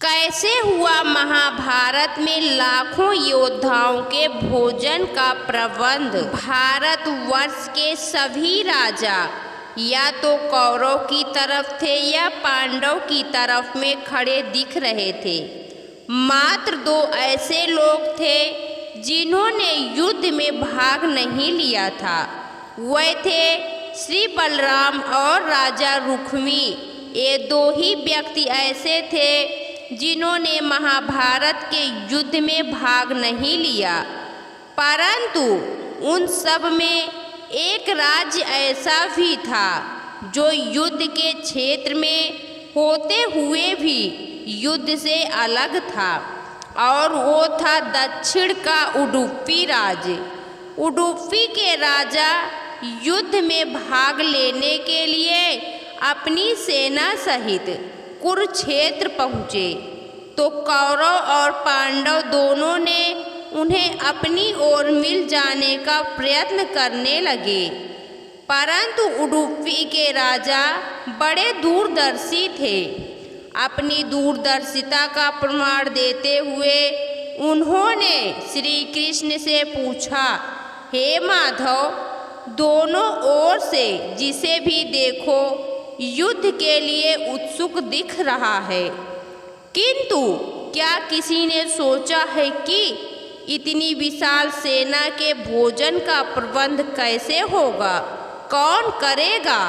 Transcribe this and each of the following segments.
कैसे हुआ महाभारत में लाखों योद्धाओं के भोजन का प्रबंध। भारतवर्ष के सभी राजा या तो कौरव की तरफ थे या पांडव की तरफ में खड़े दिख रहे थे। मात्र दो ऐसे लोग थे जिन्होंने युद्ध में भाग नहीं लिया था। वे थे श्री बलराम और राजा रुक्मी। ये दो ही व्यक्ति ऐसे थे जिन्होंने महाभारत के युद्ध में भाग नहीं लिया, परंतु उन सब में एक राज्य ऐसा भी था जो युद्ध के क्षेत्र में होते हुए भी युद्ध से अलग था, और वो था दक्षिण का उडुपी राज्य। उडुपी के राजा युद्ध में भाग लेने के लिए अपनी सेना सहित कुरुक्षेत्र पहुँचे तो कौरव और पांडव दोनों ने उन्हें अपनी ओर मिल जाने का प्रयत्न करने लगे, परंतु उडुपी के राजा बड़े दूरदर्शी थे। अपनी दूरदर्शिता का प्रमाण देते हुए उन्होंने श्री कृष्ण से पूछा, हे माधव, दोनों ओर से जिसे भी देखो युद्ध के लिए उत्सुक दिख रहा है, किंतु क्या किसी ने सोचा है कि इतनी विशाल सेना के भोजन का प्रबंध कैसे होगा, कौन करेगा।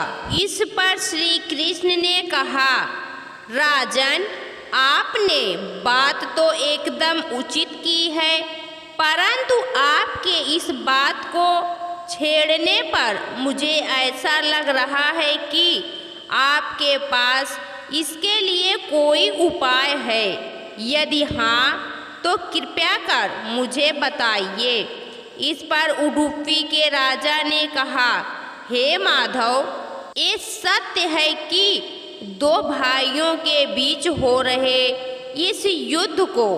इस पर श्री कृष्ण ने कहा, राजन, आपने बात तो एकदम उचित की है, परंतु आपके इस बात को छेड़ने पर मुझे ऐसा लग रहा है कि आपके पास इसके लिए कोई उपाय है। यदि हाँ तो कृपया कर मुझे बताइए। इस पर उडुपी के राजा ने कहा, हे माधव, ये सत्य है कि दो भाइयों के बीच हो रहे इस युद्ध को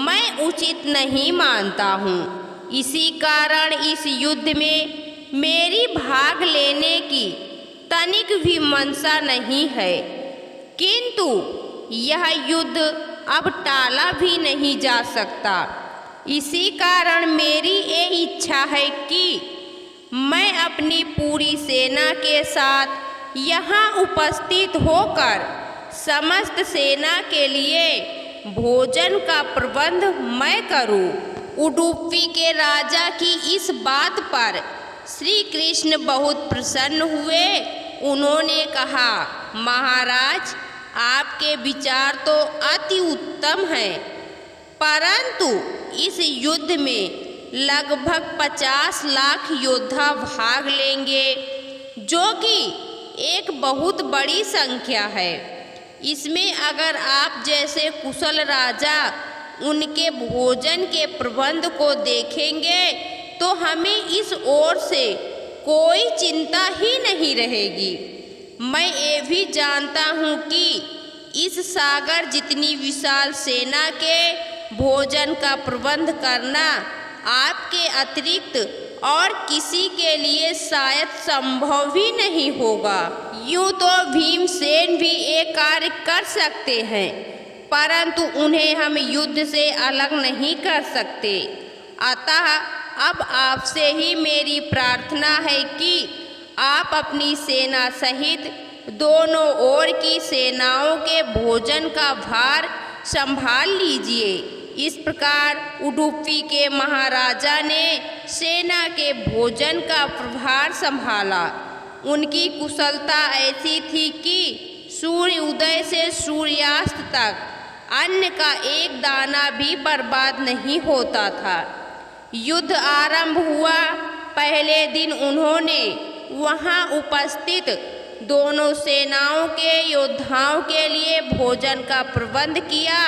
मैं उचित नहीं मानता हूँ। इसी कारण इस युद्ध में मेरी भाग लेने की तनिक भी मंशा नहीं है, किंतु यह युद्ध अब टाला भी नहीं जा सकता। इसी कारण मेरी ये इच्छा है कि मैं अपनी पूरी सेना के साथ यहाँ उपस्थित होकर समस्त सेना के लिए भोजन का प्रबंध मैं करूं। उडुपी के राजा की इस बात पर श्री कृष्ण बहुत प्रसन्न हुए। उन्होंने कहा, महाराज, आपके विचार तो अति उत्तम हैं, परंतु इस युद्ध में लगभग 50 लाख योद्धा भाग लेंगे, जो कि एक बहुत बड़ी संख्या है। इसमें अगर आप जैसे कुशल राजा उनके भोजन के प्रबंध को देखेंगे तो हमें इस ओर से कोई चिंता ही नहीं रहेगी। मैं ये भी जानता हूँ कि इस सागर जितनी विशाल सेना के भोजन का प्रबंध करना आपके अतिरिक्त और किसी के लिए शायद संभव ही नहीं होगा। यूँ तो भीमसेन भी ये कार्य कर सकते हैं, परंतु उन्हें हम युद्ध से अलग नहीं कर सकते। अतः अब आपसे ही मेरी प्रार्थना है कि आप अपनी सेना सहित दोनों ओर की सेनाओं के भोजन का भार संभाल लीजिए। इस प्रकार उडुपी के महाराजा ने सेना के भोजन का प्रभार संभाला। उनकी कुशलता ऐसी थी कि सूर्य उदय से सूर्यास्त तक अन्न का एक दाना भी बर्बाद नहीं होता था। युद्ध आरंभ हुआ। पहले दिन उन्होंने वहां उपस्थित दोनों सेनाओं के योद्धाओं के लिए भोजन का प्रबंध किया।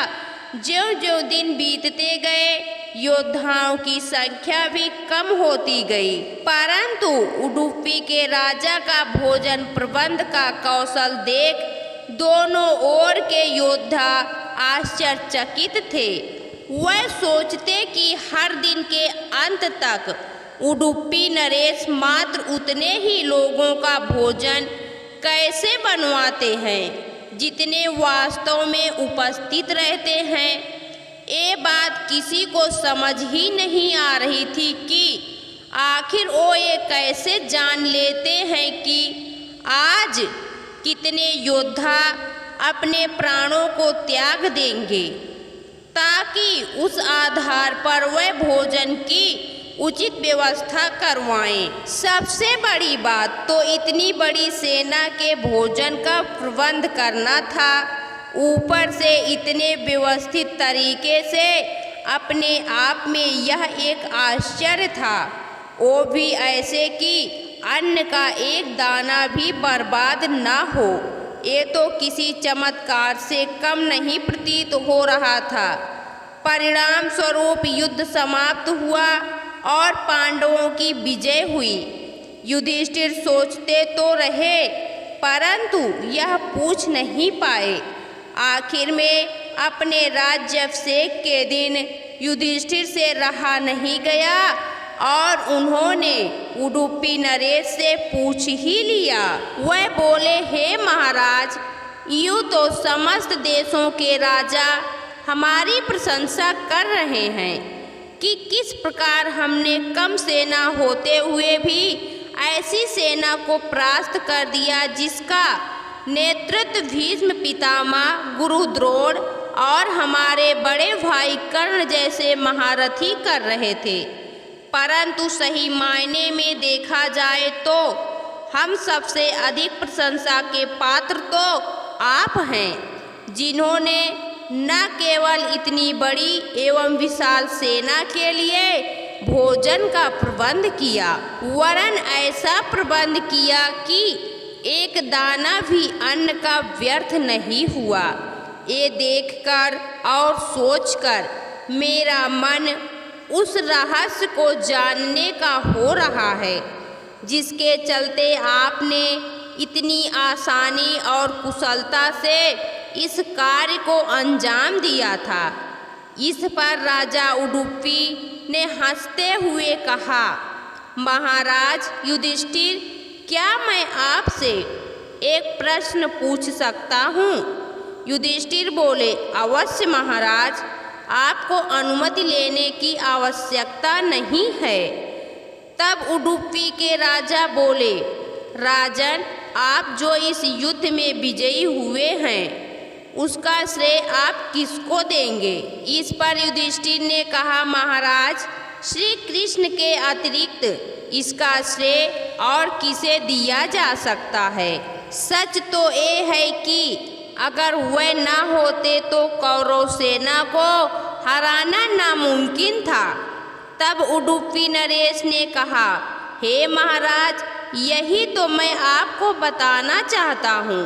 ज्यों-ज्यों दिन बीतते गए योद्धाओं की संख्या भी कम होती गई, परंतु उडुपी के राजा का भोजन प्रबंध का कौशल देख दोनों ओर के योद्धा आश्चर्यचकित थे। वह सोचते कि हर दिन के अंत तक उडुपी नरेश मात्र उतने ही लोगों का भोजन कैसे बनवाते हैं जितने वास्तव में उपस्थित रहते हैं। ये बात किसी को समझ ही नहीं आ रही थी कि आखिर वो ये कैसे जान लेते हैं कि आज कितने योद्धा अपने प्राणों को त्याग देंगे ताकि उस आधार पर वह भोजन की उचित व्यवस्था करवाएं। सबसे बड़ी बात तो इतनी बड़ी सेना के भोजन का प्रबंध करना था, ऊपर से इतने व्यवस्थित तरीके से। अपने आप में यह एक आश्चर्य था, वो भी ऐसे कि अन्न का एक दाना भी बर्बाद ना हो। ये तो किसी चमत्कार से कम नहीं प्रतीत हो रहा था। परिणाम स्वरूप युद्ध समाप्त हुआ और पांडवों की विजय हुई। युधिष्ठिर सोचते तो रहे परंतु यह पूछ नहीं पाए। आखिर में अपने राज्याभिषेक के दिन युधिष्ठिर से रहा नहीं गया और उन्होंने उडुपी नरेश से पूछ ही लिया। वह बोले, हे महाराज, यूँ तो समस्त देशों के राजा हमारी प्रशंसा कर रहे हैं कि किस प्रकार हमने कम सेना होते हुए भी ऐसी सेना को परास्त कर दिया जिसका नेतृत्व भीष्म पितामह, गुरु द्रोण और हमारे बड़े भाई कर्ण जैसे महारथी कर रहे थे। परंतु सही मायने में देखा जाए तो हम सबसे अधिक प्रशंसा के पात्र तो आप हैं, जिन्होंने न केवल इतनी बड़ी एवं विशाल सेना के लिए भोजन का प्रबंध किया, वरन ऐसा प्रबंध किया कि एक दाना भी अन्न का व्यर्थ नहीं हुआ। ये देखकर और सोचकर मेरा मन उस रहस्य को जानने का हो रहा है जिसके चलते आपने इतनी आसानी और कुशलता से इस कार्य को अंजाम दिया था। इस पर राजा उडुपी ने हंसते हुए कहा, महाराज युधिष्ठिर, क्या मैं आपसे एक प्रश्न पूछ सकता हूँ? युधिष्ठिर बोले, अवश्य महाराज, आपको अनुमति लेने की आवश्यकता नहीं है। तब उडुपी के राजा बोले, राजन, आप जो इस युद्ध में विजयी हुए हैं उसका श्रेय आप किसको देंगे? इस पर युधिष्ठिर ने कहा, महाराज, श्री कृष्ण के अतिरिक्त इसका श्रेय और किसे दिया जा सकता है? सच तो ये है कि अगर वह ना होते तो कौरव सेना को हराना नामुमकिन था। तब उडुपी नरेश ने कहा, हे महाराज, यही तो मैं आपको बताना चाहता हूँ।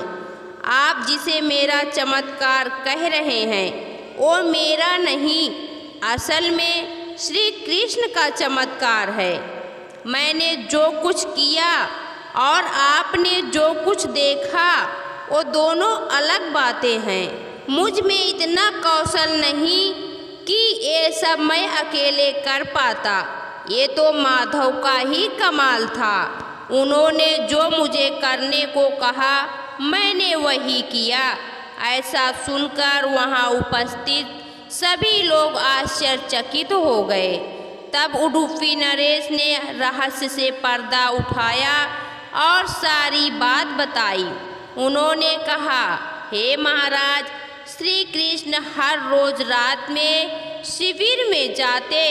आप जिसे मेरा चमत्कार कह रहे हैं वो मेरा नहीं, असल में श्री कृष्ण का चमत्कार है। मैंने जो कुछ किया और आपने जो कुछ देखा वो दोनों अलग बातें हैं। मुझ में इतना कौशल नहीं कि ये सब मैं अकेले कर पाता। ये तो माधव का ही कमाल था। उन्होंने जो मुझे करने को कहा मैंने वही किया। ऐसा सुनकर वहाँ उपस्थित सभी लोग आश्चर्यचकित हो गए। तब उडुपी नरेश ने रहस्य से पर्दा उठाया और सारी बात बताई। उन्होंने कहा, हे महाराज, श्री कृष्ण हर रोज रात में शिविर में जाते,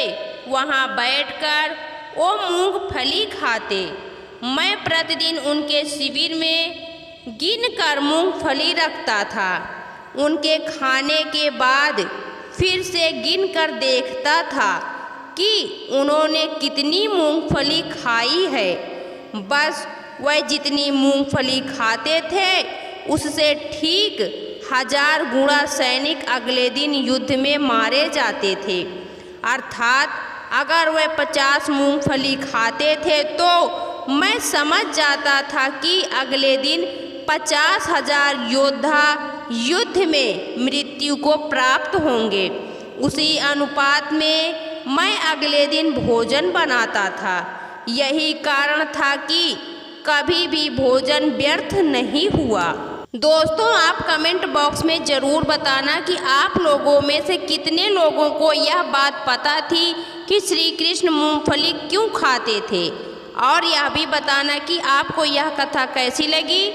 वहाँ बैठकर वो मूंगफली खाते। मैं प्रतिदिन उनके शिविर में गिनकर मूंगफली रखता था। उनके खाने के बाद फिर से गिनकर देखता था कि उन्होंने कितनी मूंगफली खाई है। बस वह जितनी मूंगफली खाते थे उससे ठीक 1000 गुणा सैनिक अगले दिन युद्ध में मारे जाते थे। अर्थात अगर वह 50 मूंगफली खाते थे तो मैं समझ जाता था कि अगले दिन 50,000 योद्धा युद्ध में मृत्यु को प्राप्त होंगे। उसी अनुपात में मैं अगले दिन भोजन बनाता था। यही कारण था कि कभी भी भोजन व्यर्थ नहीं हुआ। दोस्तों, आप कमेंट बॉक्स में ज़रूर बताना कि आप लोगों में से कितने लोगों को यह बात पता थी कि श्री कृष्ण मूंगफली क्यों खाते थे, और यह भी बताना कि आपको यह कथा कैसी लगी।